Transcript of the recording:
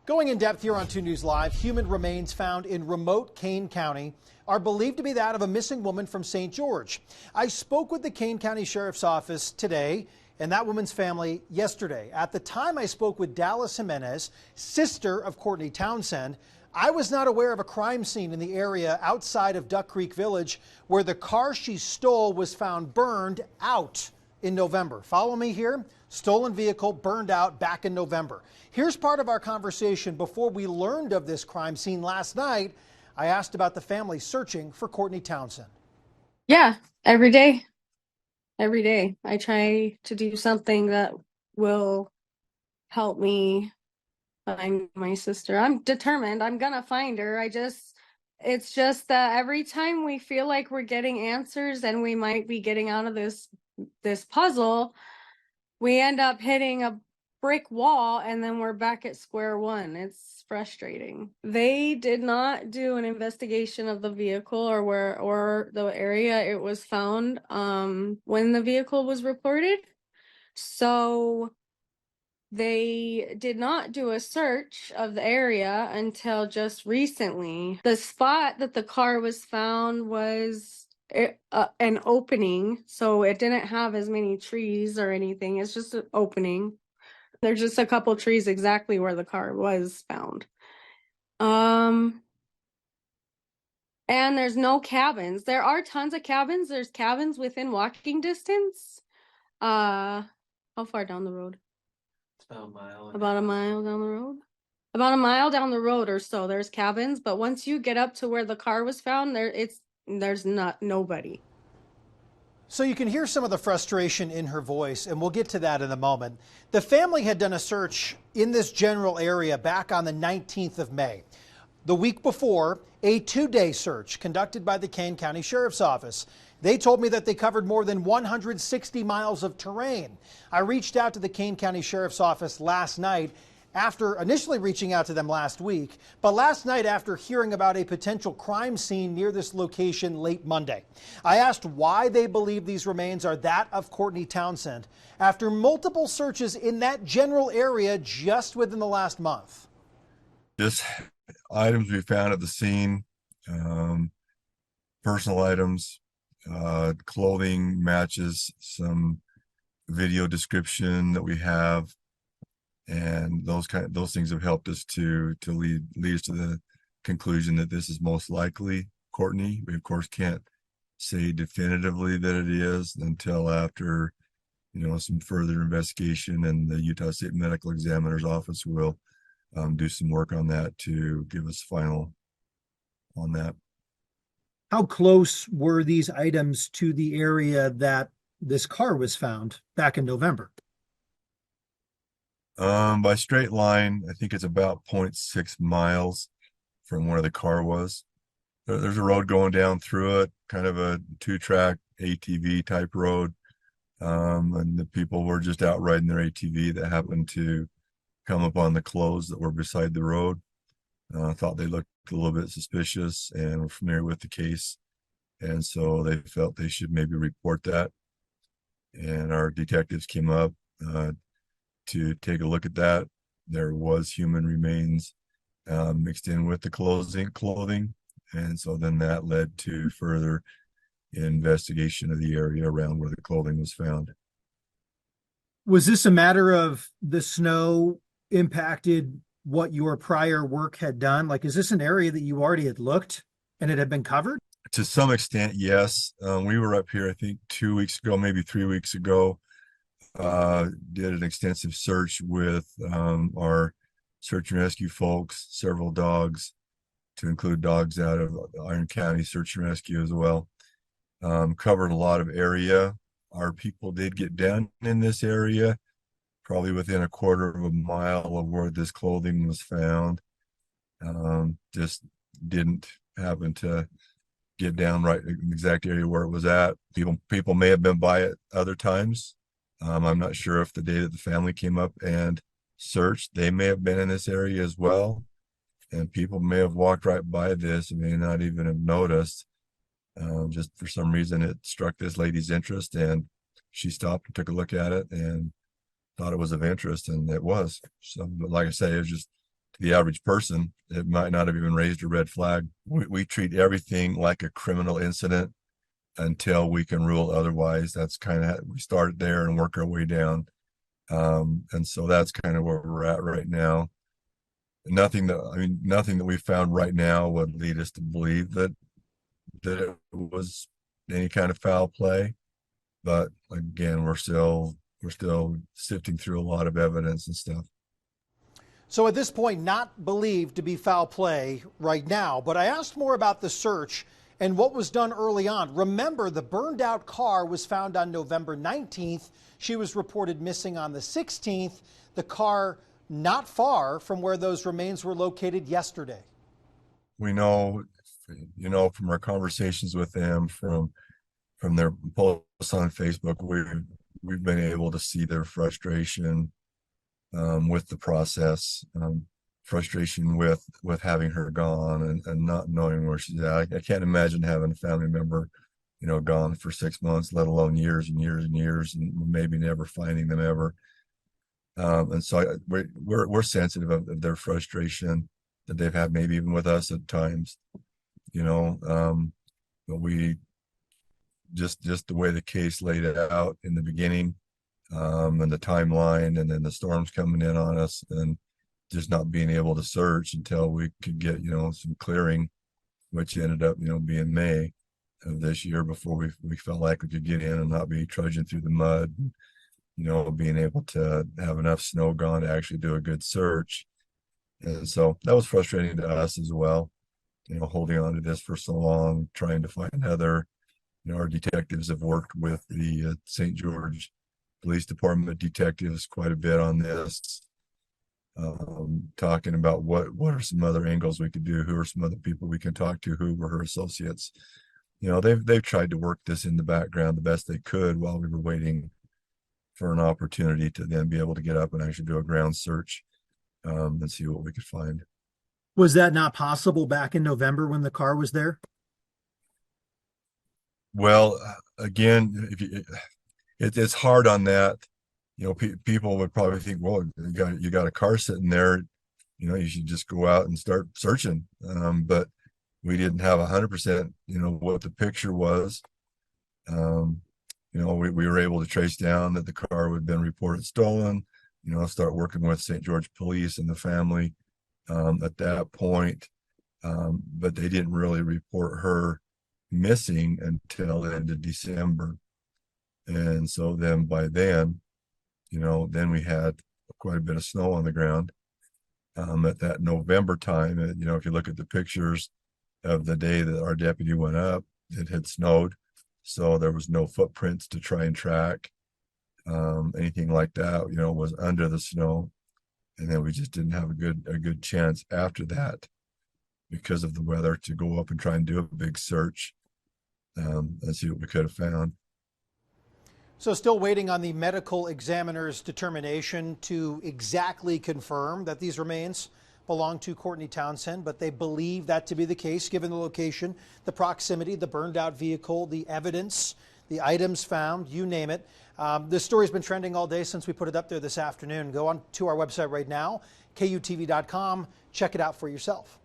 Going in depth here on 2 News Live, human remains found in remote Kane County are believed to be that of a missing woman from St. George. I spoke with the Kane County Sheriff's Office today and that woman's family yesterday. At the time I spoke with Dallas Jimenez, sister of Courtney Townsend, I was not aware of a crime scene in the area outside of Duck Creek Village where the car she stole was found burned out in November. Follow me here. Stolen vehicle burned out back in November. Here's part of our conversation before we learned of this crime scene last night. I asked about the family searching for Courtney Townsend. Yeah, every day. Every day. I try to do something that will help me find my sister. I'm determined. I'm gonna find her. It's just that every time we feel like we're getting answers and we might be getting out of this puzzle, we end up hitting a brick wall and then we're back at square one. It's frustrating. They did not do an investigation of the vehicle or the area it was found when the vehicle was reported. So they did not do a search of the area until just recently. The spot that the car was found was an opening, so it didn't have as many trees or anything. It's just an opening. There's just a couple trees exactly where the car was found. And there's no cabins. There are tons of cabins. There's cabins within walking distance. How far down the road? It's about a mile. About a mile down the road? About a mile down the road or so, there's cabins, but once you get up to where the car was found, there's not nobody. So you can hear some of the frustration in her voice, and we'll get to that in a moment. The family had done a search in this general area back on the 19th of May. The week before, a 2-day search conducted by the Kane County Sheriff's Office. They told me that they covered more than 160 miles of terrain. I reached out to the Kane County Sheriff's Office last night after initially reaching out to them last week, but last night after hearing about a potential crime scene near this location late Monday. I asked why they believe these remains are that of Courtney Townsend after multiple searches in that general area just within the last month. Just items we found at the scene, personal items, clothing matches some video description that we have, and those things have helped us to lead us to the conclusion that this is most likely Courtney. We of course can't say definitively that it is until after some further investigation, and the Utah State Medical Examiner's Office will do some work on that to give us final on that. How close were these items to the area that this car was found back in November? By straight line, I think it's about 0.6 miles from where the car was. There's a road going down through it, kind of a 2-track ATV type road. And the people were just out riding their ATV that happened to come upon the clothes that were beside the road. Thought they looked a little bit suspicious and were familiar with the case, and so they felt they should maybe report that. And our detectives came up to take a look at that. There was human remains mixed in with the clothing, and so then that led to further investigation of the area around where the clothing was found. Was this a matter of the snow impacted what your prior work had done? Like, is this an area that you already had looked and it had been covered? To some extent, yes. We were up here, I think 2 weeks ago, maybe 3 weeks ago, did an extensive search with our search and rescue folks, several dogs, to include dogs out of Iron County Search and Rescue as well. Covered a lot of area. Our people did get down in this area, probably within a quarter of a mile of where this clothing was found. Just didn't happen to get down right in the exact area where it was at. People may have been by it other times. I'm not sure if the day that the family came up and searched, they may have been in this area as well. And people may have walked right by this and may not even have noticed. Just for some reason, it struck this lady's interest, and she stopped and took a look at it and thought it was of interest, and it was. So, but like I say, it was just to the average person, it might not have even raised a red flag. We treat everything like a criminal incident until we can rule otherwise. That's kind of, we started there and work our way down. And so that's kind of where we're at right now. Nothing that we found right now would lead us to believe that it was any kind of foul play. But again, we're still sifting through a lot of evidence and stuff. So at this point, not believed to be foul play right now, but I asked more about the search and what was done early on. Remember, the burned out car was found on November 19th. She was reported missing on the 16th. The car not far from where those remains were located yesterday. We know, from our conversations with them, from their posts on Facebook, we've been able to see their frustration with the process, frustration with having her gone and not knowing where she's at. I can't imagine having a family member, gone for 6 months, let alone years and years and years, and maybe never finding them ever. And so we're sensitive of their frustration that they've had, maybe even with us at times, but we just the way the case laid out in the beginning, and the timeline, and then the storms coming in on us, and just not being able to search until we could get, some clearing, which ended up, being May of this year, before we felt like we could get in and not be trudging through the mud, being able to have enough snow gone to actually do a good search. And so that was frustrating to us as well, holding on to this for so long, trying to find Heather. Our detectives have worked with the St. George Police Department detectives quite a bit on this, talking about what are some other angles we could do, who are some other people we can talk to, who were her associates. They've tried to work this in the background the best they could while we were waiting for an opportunity to then be able to get up and actually do a ground search, and see what we could find. Was that not possible back in November when the car was there? Well, again, it's hard on that. People would probably think, well, you got a car sitting there, you should just go out and start searching. But we didn't have 100%, what the picture was. We were able to trace down that the car had been reported stolen, start working with St. George Police and the family at that point. But they didn't really report her missing until the end of December. And so then by then, then we had quite a bit of snow on the ground at that November time. And, if you look at the pictures of the day that our deputy went up, it had snowed. So there was no footprints to try and track, anything like that, was under the snow. And then we just didn't have a good chance after that, because of the weather, to go up and try and do a big search, and see what we could have found. So still waiting on the medical examiner's determination to exactly confirm that these remains belong to Courtney Townsend, but they believe that to be the case given the location, the proximity, the burned out vehicle, the evidence, the items found, you name it. This story's been trending all day since we put it up there this afternoon. Go on to our website right now, KUTV.com. Check it out for yourself.